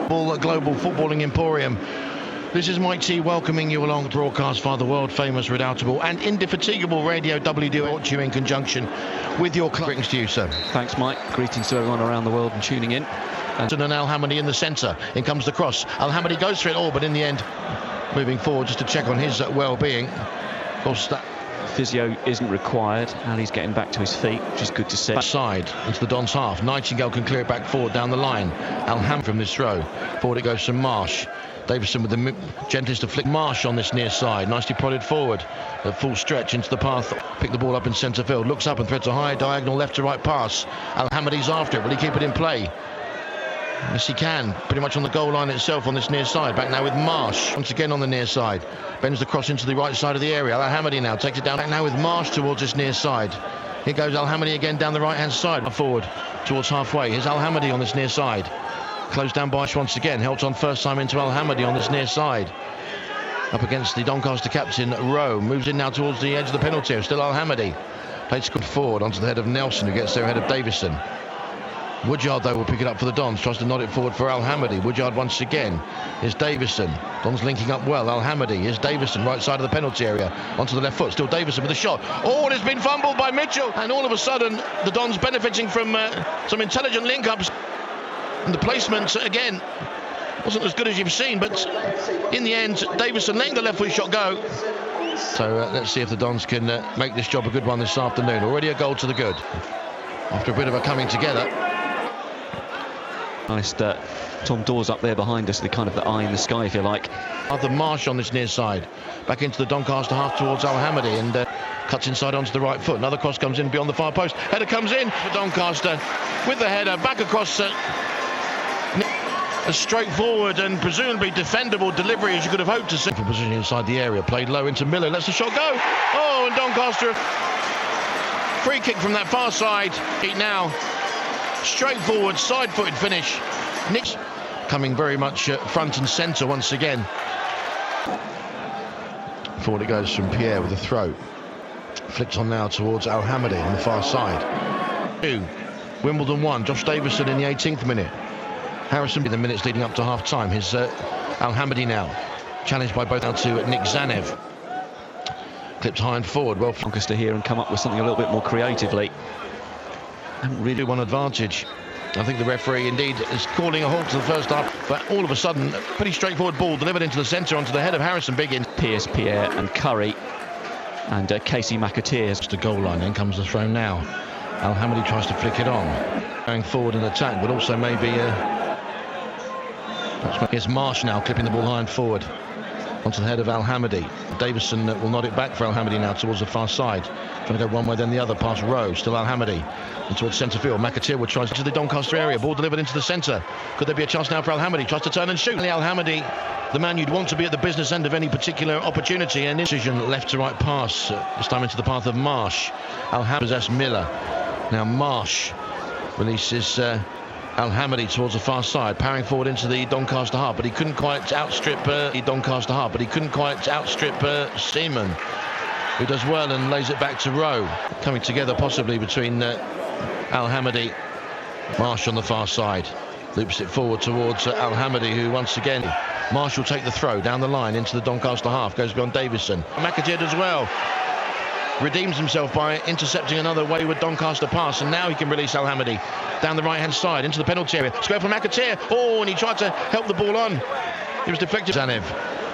Global footballing emporium. This is Mike T welcoming you along broadcast via the world famous, redoubtable and indefatigable Radio WDO, brought to you in conjunction with your club. Greetings to you, sir. Thanks, Mike. Greetings to everyone around the world and tuning in. And Al-Hamadi in the centre. In comes the cross. Al-Hamadi goes for it all, but in the end, moving forward just to check on his well-being. Of course, that physio isn't required. Ali's getting back to his feet, which is good to see. Side into the Don's half. Nightingale can clear it back forward down the line. Al-Hamadi from this throw. Forward it goes from Marsh. Davison with the gentlest to flick. Marsh on this near side. Nicely prodded forward. At full stretch into the path. Pick the ball up in centre field. Looks up and threads a high diagonal left to right pass. Al-Hamadi's after it. Will he keep it in play? Yes, he can. Pretty much on the goal line itself on this near side. Back now with Marsh. Once again on the near side. Bends the cross into the right side of the area. Al-Hamadi now takes it down. Back now with Marsh towards this near side. Here goes Al-Hamadi again down the right-hand side. Forward towards halfway. Here's Al-Hamadi on this near side. Closed down by once again. Helped on first time into Al-Hamadi on this near side. Up against the Doncaster captain, Rowe. Moves in now towards the edge of the penalty area. Still Al-Hamadi. Played squad forward onto the head of Nelson, who gets there ahead of Davison. Woodyard, though, will pick it up for the Dons. Tries to nod it forward for Al-Hamadi. Woodyard once again. Here's Davison. Dons linking up well. Al-Hamadi. Here's Davison, right side of the penalty area. Onto the left foot. Still Davison with a shot. Oh, it's been fumbled by Mitchell. And all of a sudden, the Dons benefiting from some intelligent link-ups. And the placement, again, wasn't as good as you've seen. But in the end, Davison letting the left foot shot go. So let's see if the Dons can make this job a good one this afternoon. Already a goal to the good. After a bit of a coming together. Nice Tom Dawes up there behind us, the kind of the eye in the sky, if you like. Arthur Marsh on this near side. Back into the Doncaster half towards Al-Hamadi and cuts inside onto the right foot. Another cross comes in beyond the far post. Header comes in for Doncaster with the header. Back across a straightforward and presumably defendable delivery as you could have hoped to see. For position inside the area. Played low into Miller. Lets the shot go. Oh, and Doncaster. Free kick from that far side. Now. Straightforward, side-footed finish. Nick's coming very much front and centre once again. Forward it goes from Pierre with a throw. Flicks on now towards Al-Hamadi on the far side. 2. Wimbledon 1. Josh Davison in the 18th minute. Harrison in the minutes leading up to half-time. Here's Al-Hamadi now. Challenged by both now to Nick Zanev. Clips high and forward. Well, Doncaster here and come up with something a little bit more creatively. Really one advantage. I think the referee indeed is calling a halt to the first half, but all of a sudden a pretty straightforward ball delivered into the centre onto the head of Harrison Biggins. Pierce, Pierre and Curry and Casey McAteer. To goal line, then comes the throw now. Al-Hamadi tries to flick it on, going forward in attack, but also maybe here's Marsh now clipping the ball high and forward onto the head of Al-Hamadi. Davison will nod it back for Al-Hamadi now towards the far side. Trying to go one way then the other past Rowe. Still Al-Hamadi. And towards centre field. McAteer will try to the Doncaster area. Ball delivered into the centre. Could there be a chance now for Al-Hamadi? Tries to turn and shoot. Al-Hamadi, the man you'd want to be at the business end of any particular opportunity. And decision left to right pass. This time into the path of Marsh. Al-Hamadi possessed Miller. Now Marsh releases Al-Hamadi towards the far side, powering forward into the Doncaster half, but he couldn't quite outstrip Seaman, who does well and lays it back to Rowe. Coming together possibly between Al-Hamadi, Marsh on the far side, loops it forward towards Al-Hamadi, who once again, Marsh will take the throw down the line into the Doncaster half, goes beyond Davison. McAteer does well. Redeems himself by intercepting another wayward Doncaster pass, and now he can release Al-Hamadi down the right-hand side into the penalty area. Square for McAteer. Oh, and he tried to help the ball on. He was deflected. Zanev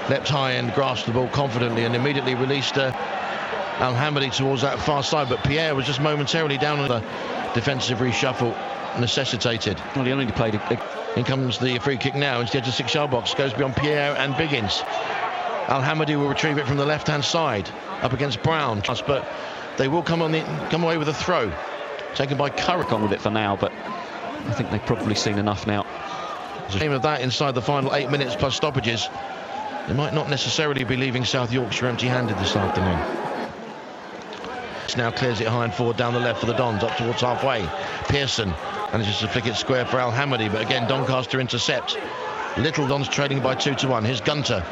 leapt high and grasped the ball confidently and immediately released Al-Hamadi towards that far side, but Pierre was just momentarily down on the defensive reshuffle necessitated. Well, he only played In comes the free kick now into the edge of the 6-yard box. Goes beyond Pierre and Biggins. Al-Hamadi will retrieve it from the left-hand side up against Brown, but they will come away with a throw taken by Curry. On with it for now, but I think they've probably seen enough now. There's a shame of that inside the final 8 minutes plus stoppages. They might not necessarily be leaving South Yorkshire empty-handed this afternoon. Now clears it high and forward down the left for the Dons, up towards halfway. Pearson manages to flick it square for Al-Hamadi, but again Doncaster intercept. Little Dons trailing by 2-1. Here's Gunter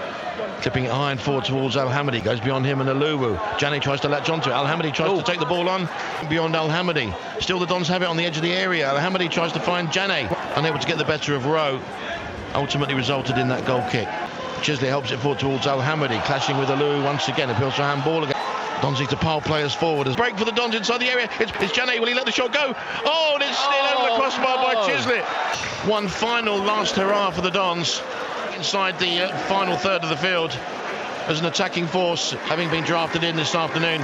clipping it high and forward towards Al-Hamadi. Goes beyond him and Aluwu. Janney tries to latch onto it. Al-Hamadi tries to take the ball on beyond Al-Hamadi. Still the Dons have it on the edge of the area. Al-Hamadi tries to find Janney. Unable to get the better of Rowe. ultimately resulted in that goal kick. Chisley helps it forward towards Al-Hamadi, clashing with Alou once again. Appeals for a handball again. Donzi to pile players forward. Break for the Dons inside the area. It's Jane. Will he let the shot go? Oh, and it's still over the crossbar by Chisley. One final last hurrah for the Dons inside the final third of the field as an attacking force, having been drafted in this afternoon.